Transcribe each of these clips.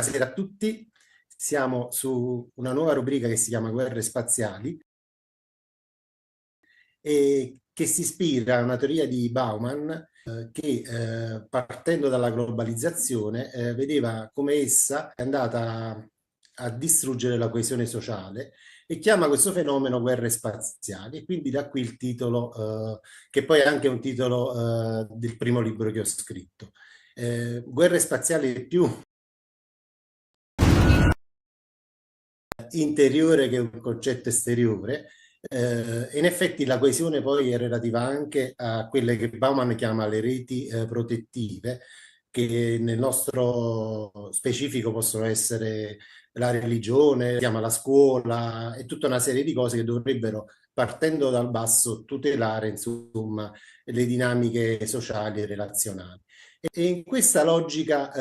Buonasera a tutti, siamo su una nuova rubrica che si chiama Guerre spaziali e che si ispira a una teoria di Bauman che partendo dalla globalizzazione vedeva come essa è andata a distruggere la coesione sociale e chiama questo fenomeno guerre spaziali, e quindi da qui il titolo che poi è anche un titolo del primo libro che ho scritto. Guerre spaziali è più interiore che un concetto esteriore. In effetti la coesione poi è relativa anche a quelle che Bauman chiama le reti protettive, che nel nostro specifico possono essere la religione, chiama la scuola e tutta una serie di cose che dovrebbero, partendo dal basso, tutelare insomma le dinamiche sociali e relazionali. E in questa logica,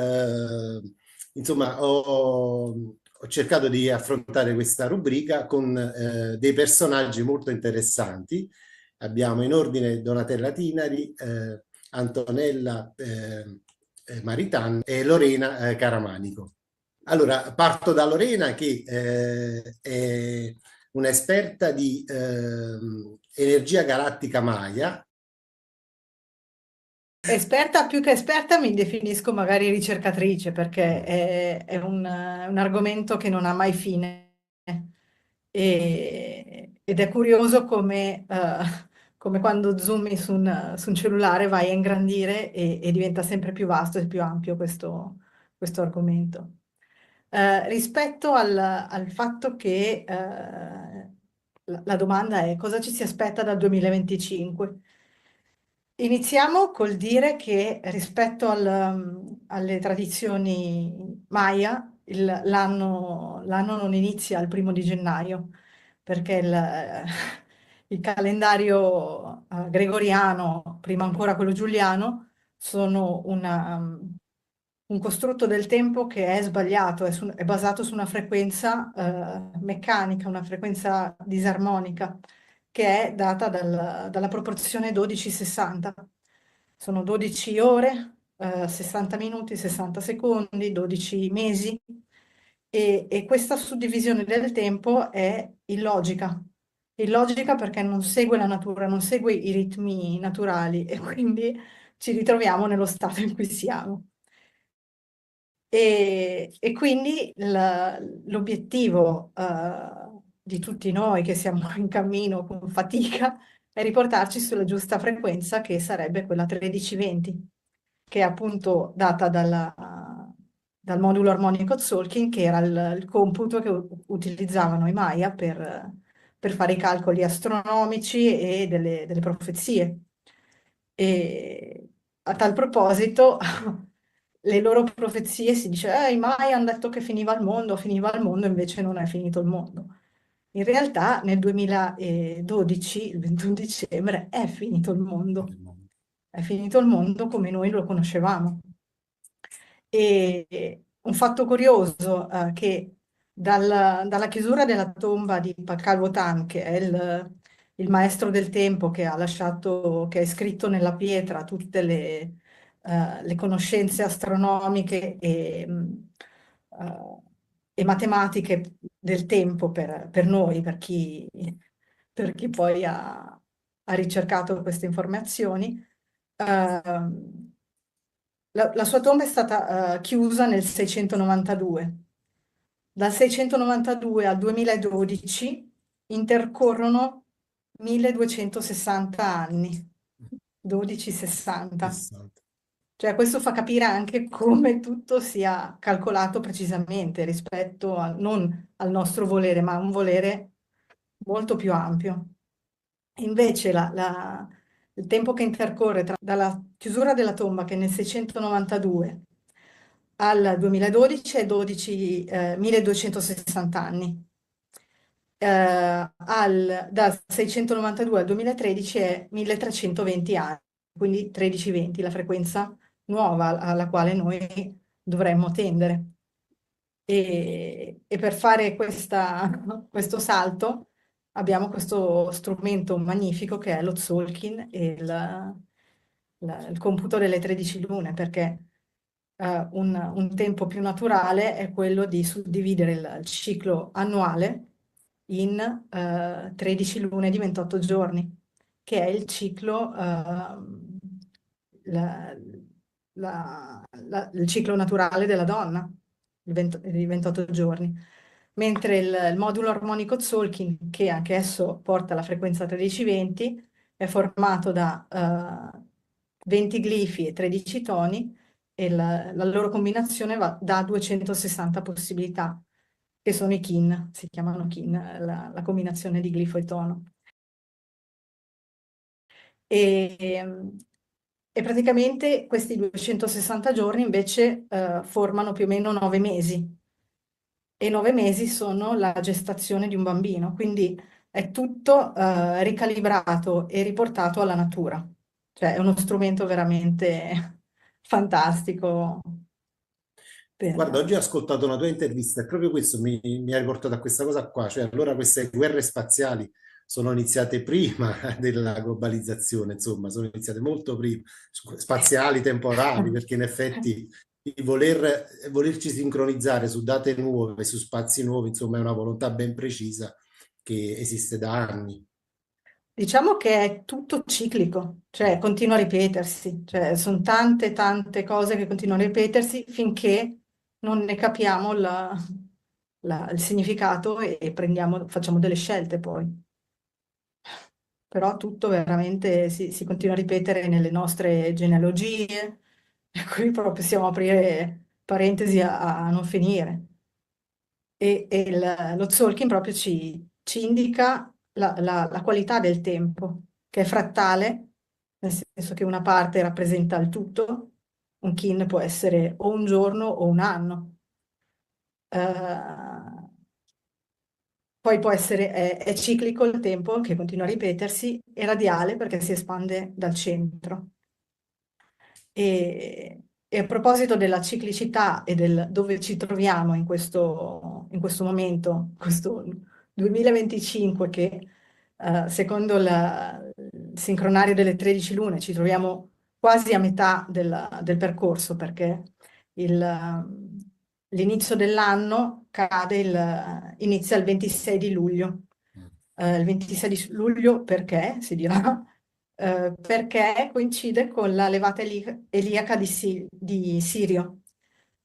insomma, ho cercato di affrontare questa rubrica con dei personaggi molto interessanti. Abbiamo in ordine Donatella Tinari, Antonella Maritan e Lorena Caramanico. Allora, parto da Lorena che è un'esperta di energia galattica Maya. Esperta, più che esperta, mi definisco magari ricercatrice perché è un argomento che non ha mai fine ed è curioso come quando zoomi su un cellulare vai a ingrandire e diventa sempre più vasto e più ampio questo argomento. Rispetto al fatto che la domanda è cosa ci si aspetta dal 2025? Iniziamo col dire che rispetto alle tradizioni Maya, l'anno non inizia il 1° di gennaio, perché il calendario gregoriano, prima ancora quello giuliano, sono un costrutto del tempo che è sbagliato, è basato su una frequenza meccanica, una frequenza disarmonica che è data dalla proporzione 12-60. Sono 12 ore, 60 minuti, 60 secondi, 12 mesi e questa suddivisione del tempo è illogica. Illogica perché non segue la natura, non segue i ritmi naturali e quindi ci ritroviamo nello stato in cui siamo. E quindi l'obiettivo di tutti noi che siamo in cammino con fatica è riportarci sulla giusta frequenza che sarebbe quella 1320, che è appunto data dal modulo armonico Tzolk'in, che era il computo che utilizzavano i Maya per fare i calcoli astronomici e delle profezie. E a tal proposito, le loro profezie si dice, i Maya hanno detto che finiva il mondo, invece non è finito il mondo. In realtà nel 2012, il 21 dicembre, è finito il mondo come noi lo conoscevamo. E un fatto curioso che dalla chiusura della tomba di Pakal Wotan, che è il maestro del tempo che ha lasciato, che ha scritto nella pietra tutte le conoscenze astronomiche e matematiche del tempo per noi, per chi poi ha ricercato queste informazioni. La sua tomba è stata chiusa nel 692. Dal 692 al 2012 intercorrono 1260 anni, 1260. 60. Cioè questo fa capire anche come tutto sia calcolato precisamente rispetto non al nostro volere, ma a un volere molto più ampio. Invece il tempo che intercorre dalla chiusura della tomba, che è nel 692, al 2012 è 1260 anni. Dal 692 al 2013 è 1320 anni, quindi 1320, la frequenza nuova alla quale noi dovremmo tendere. E per fare questo salto abbiamo questo strumento magnifico che è lo Tzolk'in e il computo delle 13 lune, perché un tempo più naturale è quello di suddividere il ciclo annuale in 13 lune di 28 giorni, che è il ciclo, la- il ciclo naturale della donna, di 28 giorni. Mentre il modulo armonico Tzolk'in, che anche esso porta la frequenza 13-20, è formato da 20 glifi e 13 toni e la loro combinazione da 260 possibilità, che sono i kin, si chiamano kin, la combinazione di glifo e tono. E, e praticamente questi 260 giorni invece formano più o meno 9 mesi, e 9 mesi sono la gestazione di un bambino, quindi è tutto ricalibrato e riportato alla natura. Cioè è uno strumento veramente fantastico Guarda, per... oggi ho ascoltato una tua intervista e proprio questo mi ha riportato a questa cosa qua, cioè allora queste guerre spaziali sono iniziate prima della globalizzazione, insomma, sono iniziate molto prima, spaziali, temporali, perché in effetti il volerci sincronizzare su date nuove, su spazi nuovi, insomma, è una volontà ben precisa che esiste da anni. Diciamo che è tutto ciclico, cioè continua a ripetersi, cioè sono tante tante cose che continuano a ripetersi finché non ne capiamo il significato e facciamo delle scelte poi. Però tutto veramente si continua a ripetere nelle nostre genealogie, e qui proprio possiamo aprire parentesi a non finire. Lo Tzolk'in proprio ci indica la qualità del tempo, che è frattale, nel senso che una parte rappresenta il tutto, un kin può essere o un giorno o un anno. Eh, Poi può essere, è ciclico il tempo che continua a ripetersi, e radiale perché si espande dal centro. E a proposito della ciclicità e del dove ci troviamo in questo momento, questo 2025, che secondo il sincronario delle 13 lune ci troviamo quasi a metà del percorso, perché l'inizio dell'anno inizia il 26 di luglio. Il 26 di luglio perché, si dirà, perché coincide con la levata eliaca di Sirio,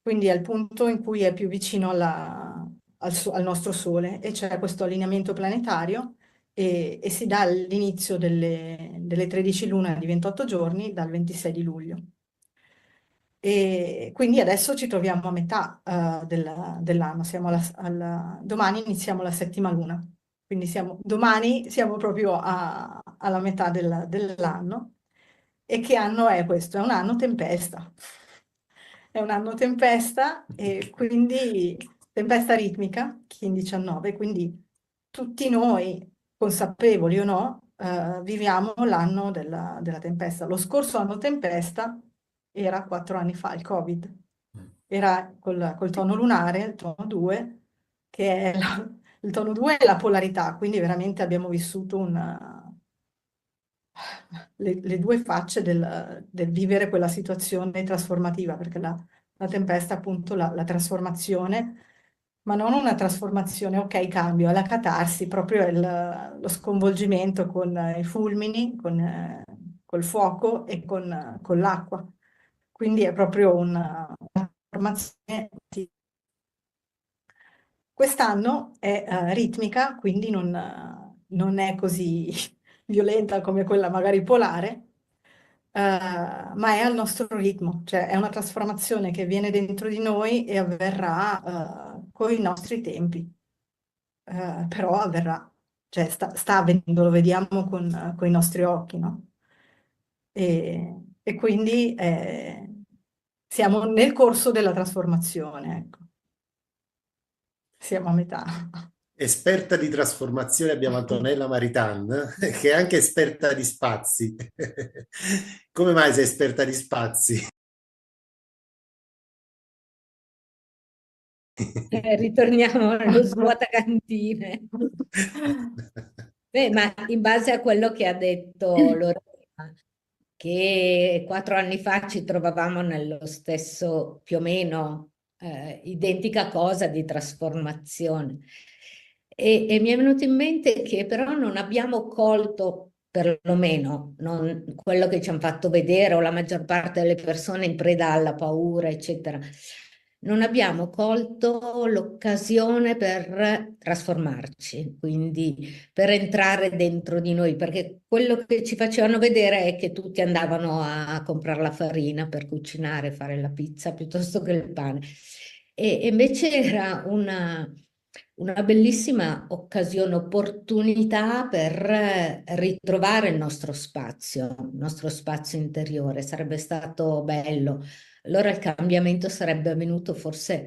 quindi è il punto in cui è più vicino al nostro Sole, e c'è questo allineamento planetario, e si dà l'inizio delle 13 lune di 28 giorni dal 26 di luglio. E quindi adesso ci troviamo a metà dell'anno, domani iniziamo la settima luna, quindi domani siamo proprio alla metà dell'anno. E che anno è questo? È un anno tempesta. È un anno tempesta, e quindi tempesta ritmica, Kin 19, quindi tutti noi, consapevoli o no, viviamo l'anno della tempesta. Lo scorso anno tempesta era 4 anni fa, il Covid. Era col tono lunare, il tono 2, che è il tono 2 è la polarità, quindi veramente abbiamo vissuto le due facce del vivere quella situazione trasformativa, perché la tempesta è appunto la trasformazione, ma non una trasformazione, ok, cambio, è la catarsi, proprio è lo sconvolgimento con i fulmini, col fuoco e con l'acqua. Quindi è proprio una trasformazione. Quest'anno è ritmica, quindi non è così violenta come quella magari polare, ma è al nostro ritmo, cioè è una trasformazione che viene dentro di noi e avverrà con i nostri tempi. Però avverrà, cioè sta avvenendo, lo vediamo con i nostri occhi, no? E quindi siamo nel corso della trasformazione, ecco, siamo a metà. Esperta di trasformazione abbiamo Antonella Maritan, che è anche esperta di spazi. Come mai sei esperta di spazi? Ritorniamo allo svuotacantine. Beh, ma in base a quello che ha detto Lorena, che 4 anni fa ci trovavamo nello stesso, più o meno, identica cosa di trasformazione. E mi è venuto in mente che però non abbiamo colto, perlomeno, quello che ci hanno fatto vedere, o la maggior parte delle persone in preda alla paura, eccetera. Non abbiamo colto l'occasione per trasformarci, quindi per entrare dentro di noi, perché quello che ci facevano vedere è che tutti andavano a comprare la farina per cucinare, fare la pizza piuttosto che il pane. E invece era una bellissima occasione, opportunità per ritrovare il nostro spazio interiore. Sarebbe stato bello. Allora il cambiamento sarebbe avvenuto forse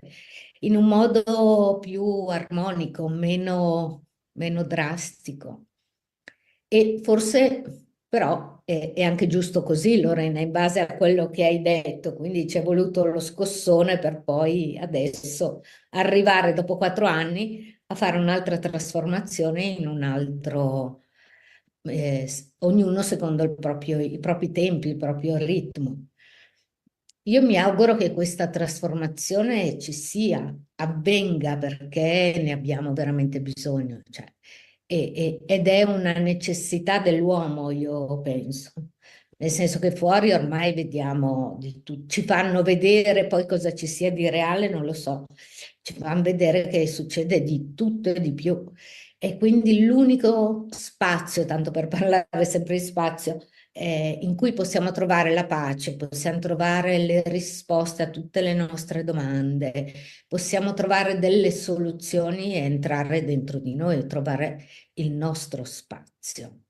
in un modo più armonico, meno drastico. E forse però è anche giusto così, Lorena, in base a quello che hai detto. Quindi ci è voluto lo scossone per poi adesso arrivare dopo 4 anni a fare un'altra trasformazione in un altro, ognuno secondo i propri tempi, il proprio ritmo. Io mi auguro che questa trasformazione ci sia, avvenga perché ne abbiamo veramente bisogno, cioè, ed è una necessità dell'uomo, io penso. Nel senso che fuori ormai vediamo di tutto, ci fanno vedere poi cosa ci sia di reale, non lo so, ci fanno vedere che succede di tutto e di più. E quindi l'unico spazio, tanto per parlare sempre di spazio, in cui possiamo trovare la pace, possiamo trovare le risposte a tutte le nostre domande, possiamo trovare delle soluzioni e entrare dentro di noi, trovare il nostro spazio.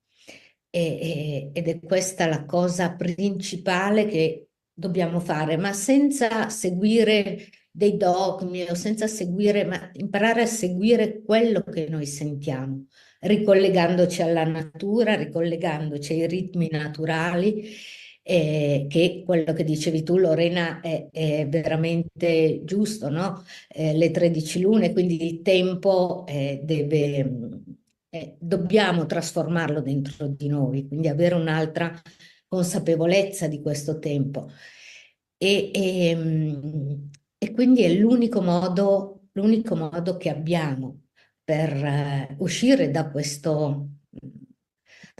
Ed è questa la cosa principale che dobbiamo fare, ma senza seguire dei dogmi o senza seguire, ma imparare a seguire quello che noi sentiamo, ricollegandoci alla natura, ricollegandoci ai ritmi naturali, che quello che dicevi tu, Lorena, è veramente giusto, no? Le 13 lune, quindi il tempo dobbiamo trasformarlo dentro di noi, quindi avere un'altra consapevolezza di questo tempo. E, e, mm, e quindi è l'unico modo che abbiamo per uscire da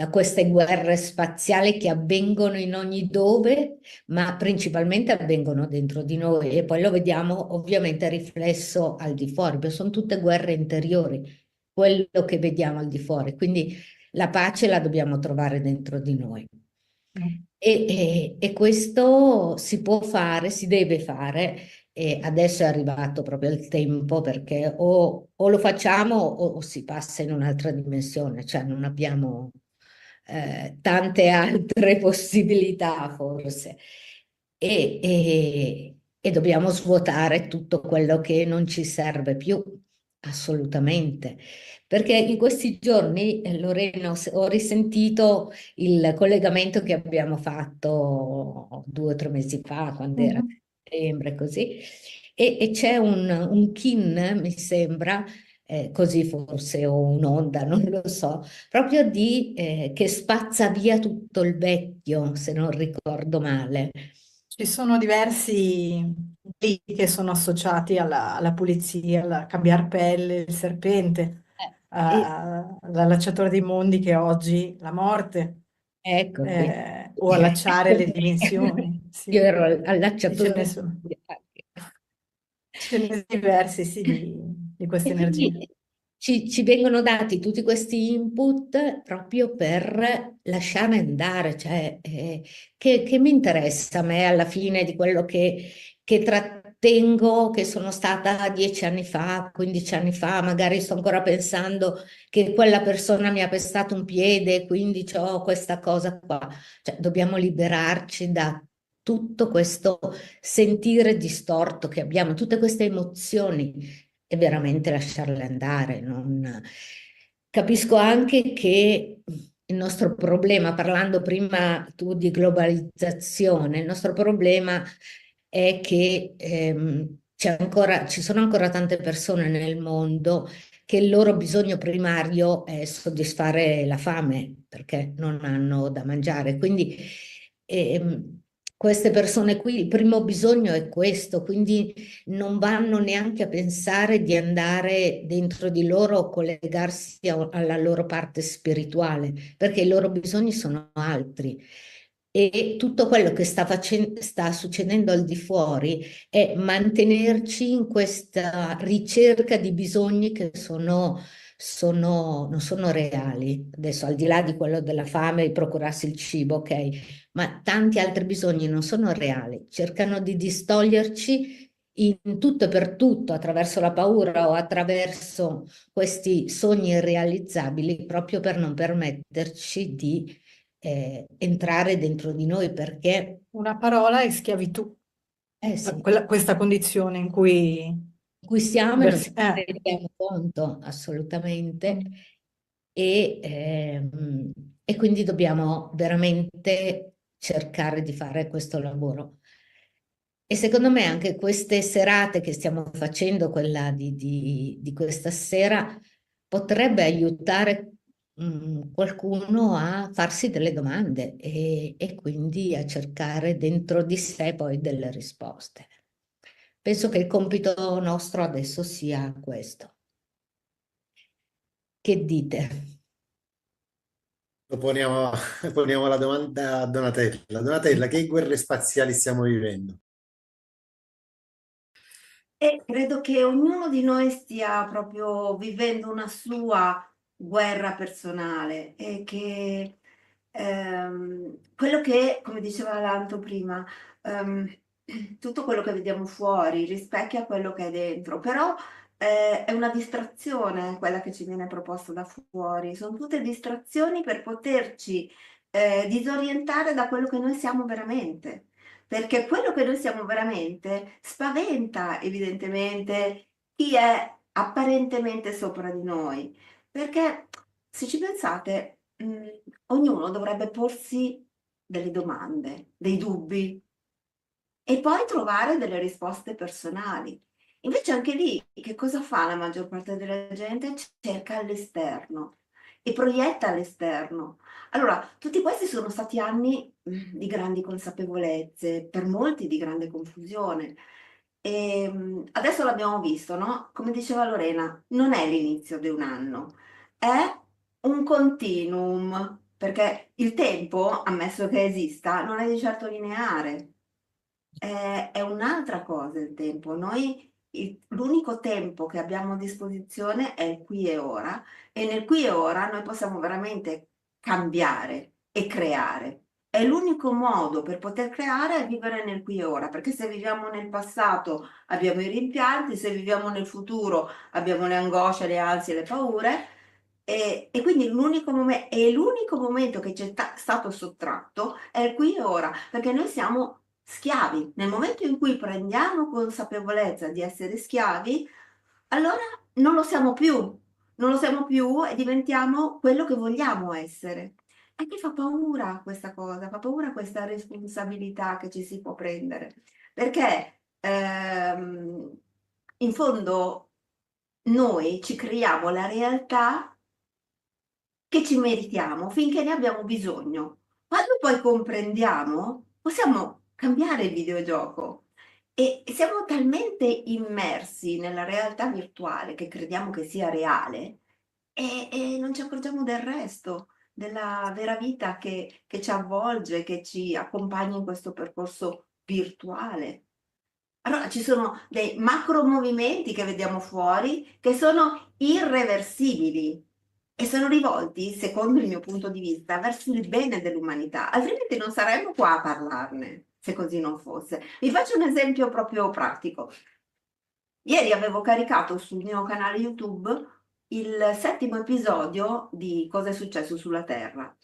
queste guerre spaziali che avvengono in ogni dove, ma principalmente avvengono dentro di noi e poi lo vediamo ovviamente riflesso al di fuori, perché sono tutte guerre interiori, quello che vediamo al di fuori. Quindi la pace la dobbiamo trovare dentro di noi. Mm. E questo si può fare, si deve fare, e adesso è arrivato proprio il tempo perché o lo facciamo o si passa in un'altra dimensione, cioè non abbiamo tante altre possibilità forse. E dobbiamo svuotare tutto quello che non ci serve più, assolutamente. Perché in questi giorni, Lorena, ho risentito il collegamento che abbiamo fatto 2 o 3 mesi fa, quando era Mhm. settembre, così, e c'è un kin, mi sembra, così forse, o un'onda, non lo so, proprio che spazza via tutto il vecchio, se non ricordo male. Ci sono diversi dei che sono associati alla pulizia, al cambiar pelle, il serpente, E, all'allacciatore dei mondi che è oggi la morte, ecco, quindi, o allacciare le dimensioni. io Sì, ero sì, ce ne allacciatore. sono, ce ne sono diversi, sì, di queste E energie. quindi ci vengono dati tutti questi input proprio per lasciare andare, cioè che mi interessa a me alla fine di quello che trattengo, che sono stata 10 anni fa, 15 anni fa, magari sto ancora pensando che quella persona mi ha pestato un piede, quindi ho questa cosa qua. Cioè, dobbiamo liberarci da tutto questo sentire distorto che abbiamo, tutte queste emozioni e veramente lasciarle andare. Capisco anche che il nostro problema, parlando prima tu di globalizzazione, il nostro problema è che ci sono ancora tante persone nel mondo che il loro bisogno primario è soddisfare la fame perché non hanno da mangiare. Quindi queste persone qui, il primo bisogno è questo, quindi non vanno neanche a pensare di andare dentro di loro o collegarsi alla loro parte spirituale, perché i loro bisogni sono altri. E tutto quello che sta succedendo al di fuori è mantenerci in questa ricerca di bisogni che non sono reali. Adesso, al di là di quello della fame, di procurarsi il cibo, ok, ma tanti altri bisogni non sono reali, cercano di distoglierci in tutto e per tutto attraverso la paura o attraverso questi sogni irrealizzabili proprio per non permetterci di entrare dentro di noi perché, Una parola è schiavitù, sì, questa condizione in cui cui siamo e non ce versi- ne rendiamo conto assolutamente mm. e quindi dobbiamo veramente cercare di fare questo lavoro. E secondo me anche queste serate che stiamo facendo, quella di questa sera, potrebbe aiutare qualcuno a farsi delle domande e quindi a cercare dentro di sé poi delle risposte. Penso che il compito nostro adesso sia questo. Che dite? Poniamo, poniamo la domanda a Donatella. Donatella, che guerre spaziali stiamo vivendo? E credo che ognuno di noi stia proprio vivendo una sua guerra personale e che quello che, come diceva Lanto prima, ehm, tutto quello che vediamo fuori rispecchia quello che è dentro, però è una distrazione quella che ci viene proposta da fuori, sono tutte distrazioni per poterci disorientare da quello che noi siamo veramente. Perché quello che noi siamo veramente spaventa evidentemente chi è apparentemente sopra di noi. Perché se ci pensate, ognuno dovrebbe porsi delle domande, dei dubbi e poi trovare delle risposte personali. Invece anche lì, che cosa fa la maggior parte della gente? Cerca all'esterno e proietta all'esterno. Allora, tutti questi sono stati anni di grandi consapevolezze, per molti di grande confusione. E adesso l'abbiamo visto, no? Come diceva Lorena, non è l'inizio di un anno, è un continuum, perché il tempo, ammesso che esista, non è di certo lineare. È un'altra cosa il tempo. Noi l'unico tempo che abbiamo a disposizione è il qui e ora e nel qui e ora noi possiamo veramente cambiare e creare. È l'unico modo per poter creare è vivere nel qui e ora, perché se viviamo nel passato abbiamo i rimpianti, se viviamo nel futuro abbiamo le angosce, le ansie, le paure e quindi l'unico momento che ci è stato sottratto è il qui e ora, perché noi siamo schiavi. Nel momento in cui prendiamo consapevolezza di essere schiavi, allora non lo siamo più, non lo siamo più e diventiamo quello che vogliamo essere. E che fa paura questa cosa, fa paura questa responsabilità che ci si può prendere, perché in fondo noi ci creiamo la realtà che ci meritiamo finché ne abbiamo bisogno. Quando poi comprendiamo, possiamo cambiare il videogioco e siamo talmente immersi nella realtà virtuale che crediamo che sia reale e non ci accorgiamo del resto, della vera vita che ci avvolge, che ci accompagna in questo percorso virtuale. Allora ci sono dei macro movimenti che vediamo fuori che sono irreversibili e sono rivolti, secondo il mio punto di vista, verso il bene dell'umanità, altrimenti non saremmo qua a parlarne, se così non fosse. Vi faccio un esempio proprio pratico. Ieri avevo caricato sul mio canale YouTube il 7° episodio di Cosa è successo sulla Terra.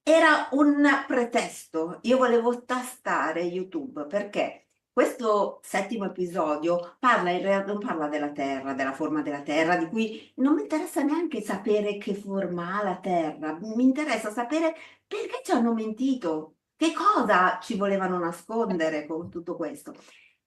Era un pretesto, io volevo tastare YouTube perché questo 7° episodio non parla della Terra, della forma della Terra, di cui non mi interessa neanche sapere che forma ha la Terra, mi interessa sapere perché ci hanno mentito, che cosa ci volevano nascondere con tutto questo.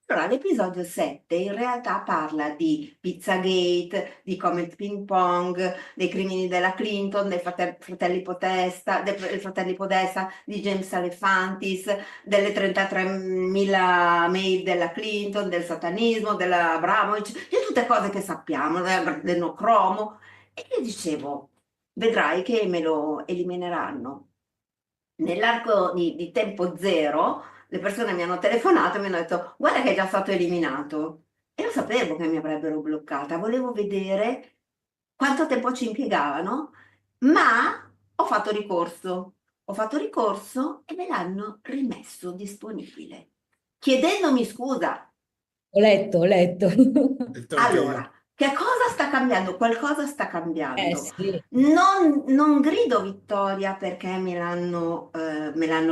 Allora, l'episodio 7 in realtà parla di Pizzagate, di Comet Ping Pong, dei crimini della Clinton, dei fratelli Podesta, dei fratelli Podesta, di James Alefantis, delle 33.000 mail della Clinton, del satanismo, della Abramovich, di tutte cose che sappiamo, del no cromo. E io dicevo, vedrai che me lo elimineranno. Nell'arco di tempo zero, le persone mi hanno telefonato e mi hanno detto: guarda che è già stato eliminato. E io sapevo che mi avrebbero bloccata, volevo vedere quanto tempo ci impiegavano, ma ho fatto ricorso. Ho fatto ricorso e me l'hanno rimesso disponibile, chiedendomi scusa. Ho letto. Detto anche io. Allora, che cosa sta cambiando? Qualcosa sta cambiando. Sì. Non grido vittoria perché me l'hanno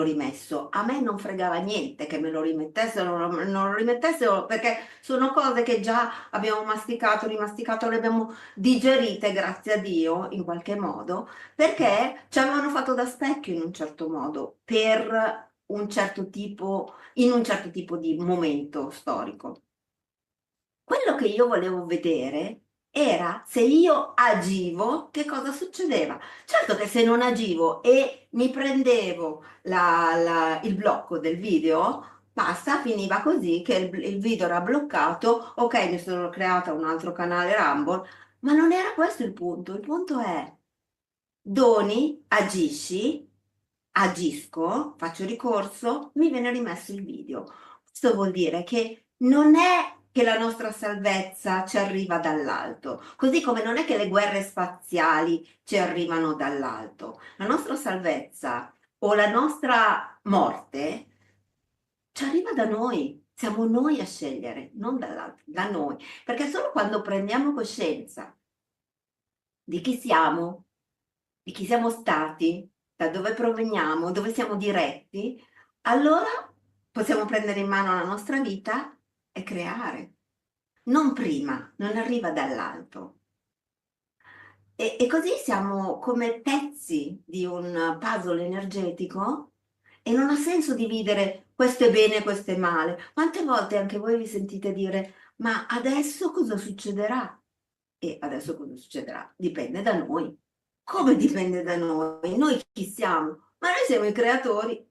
rimesso. A me non fregava niente che me lo rimettessero, non lo rimettessero, perché sono cose che già abbiamo masticato, rimasticato, le abbiamo digerite, grazie a Dio, in qualche modo, perché ci avevano fatto da specchio in un certo modo, per un certo tipo, in un certo tipo di momento storico. Quello che io volevo vedere era se io agivo, che cosa succedeva. Certo che se non agivo e mi prendevo il blocco del video, basta, finiva così, che il video era bloccato, ok, mi sono creata un altro canale Rumble, ma non era questo il punto è, doni, agisci, agisco, faccio ricorso, mi viene rimesso il video. Questo vuol dire che non è che la nostra salvezza ci arriva dall'alto, così come non è che le guerre spaziali ci arrivano dall'alto. La nostra salvezza o la nostra morte ci arriva da noi, siamo noi a scegliere, non dall'altro, da noi, perché solo quando prendiamo coscienza di chi siamo stati, da dove proveniamo, dove siamo diretti, allora possiamo prendere in mano la nostra vita e creare. Non prima, non arriva dall'alto. E così siamo come pezzi di un puzzle energetico e non ha senso dividere questo è bene, questo è male. Quante volte anche voi vi sentite dire, ma adesso cosa succederà? E adesso cosa succederà? Dipende da noi. Come dipende da noi? Noi chi siamo? Ma noi siamo i creatori.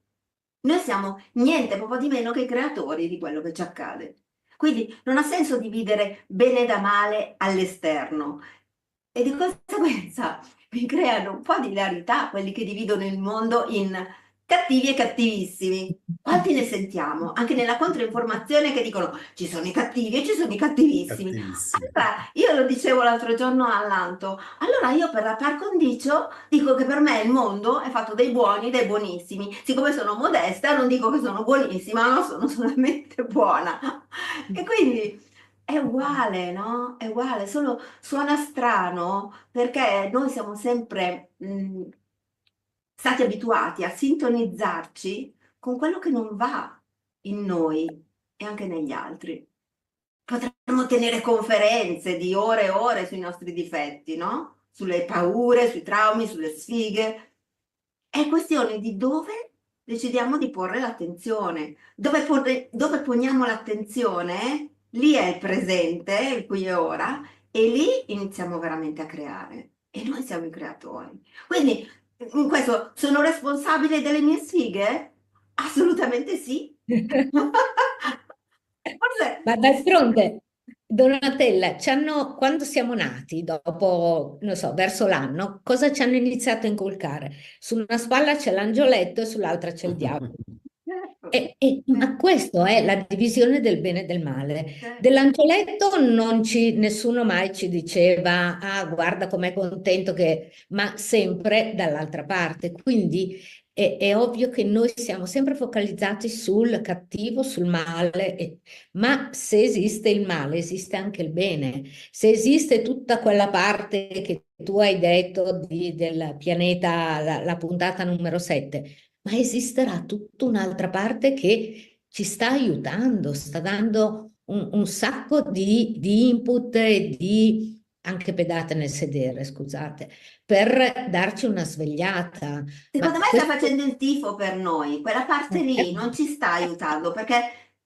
Noi siamo niente proprio di meno che i creatori di quello che ci accade. Quindi non ha senso dividere bene da male all'esterno. E di conseguenza mi creano un po' di ilarità quelli che dividono il mondo in cattivi e cattivissimi. Quanti ne sentiamo? Anche nella controinformazione che dicono ci sono i cattivi e ci sono i cattivissimi. Cattivissimi. Allora, io lo dicevo l'altro giorno all'Anto, allora io per la par condicio dico che per me il mondo è fatto dei buoni e dei buonissimi. Siccome sono modesta non dico che sono buonissima, ma sono solamente buona. E quindi è uguale, no? È uguale, solo suona strano perché noi siamo sempre stati abituati a sintonizzarci con quello che non va in noi e anche negli altri. Potremmo tenere conferenze di ore e ore sui nostri difetti, no? Sulle paure, sui traumi, sulle sfighe. È questione di dove decidiamo di porre l'attenzione. Dove poniamo l'attenzione, lì è il presente, il qui e ora, e lì iniziamo veramente a creare. E noi siamo i creatori. Quindi, in questo, sono responsabile delle mie sfighe? Assolutamente sì. Forse Ma d'altronde, Donatella, quando siamo nati, dopo, non so, verso l'anno, cosa ci hanno iniziato a inculcare? Su una spalla c'è l'angioletto e sull'altra c'è il diavolo. Ma questo è la divisione del bene e del male. Dell'angioletto nessuno mai ci diceva, ah, guarda com'è contento che... ma sempre dall'altra parte. Quindi è ovvio che noi siamo sempre focalizzati sul cattivo, sul male, ma se esiste il male, esiste anche il bene. Se esiste tutta quella parte che tu hai detto del pianeta, la puntata numero 7, ma esisterà tutta un'altra parte che ci sta aiutando, sta dando un sacco di input e di anche pedate nel sedere, scusate, per darci una svegliata. secondo Ma me sta questo... facendo il tifo per noi, quella parte lì non ci sta aiutando perché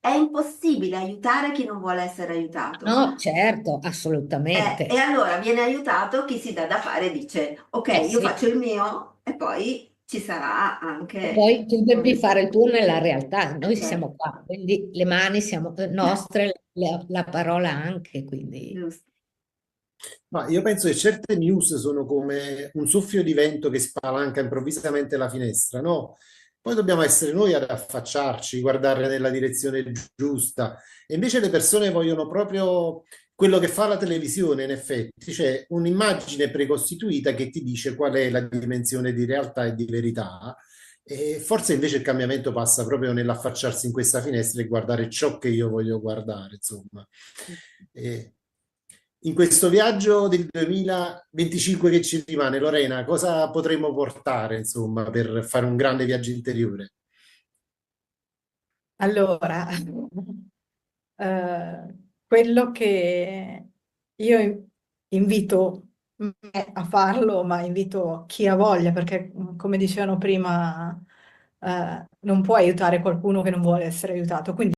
è impossibile aiutare chi non vuole essere aiutato. No, certo, assolutamente. E allora viene aiutato chi si dà da fare e dice, ok, io Sì. faccio il mio e poi ci sarà anche... E poi tu devi fare il tuo nella realtà, noi Certo. siamo qua, quindi le mani siamo nostre, la parola anche, quindi Giusto. Ma io penso che certe news sono come un soffio di vento che spalanca improvvisamente la finestra, no? Poi dobbiamo essere noi ad affacciarci, guardare nella direzione giusta. E invece le persone vogliono proprio quello che fa la televisione, in effetti, cioè un'immagine precostituita che ti dice qual è la dimensione di realtà e di verità. E forse invece il cambiamento passa proprio nell'affacciarsi in questa finestra e guardare ciò che io voglio guardare, insomma. E in questo viaggio del 2025 che ci rimane, Lorena, cosa potremmo portare, insomma, per fare un grande viaggio interiore? Allora, quello che io invito me a farlo, ma invito chi ha voglia, perché come dicevano prima, non puoi aiutare qualcuno che non vuole essere aiutato. Quindi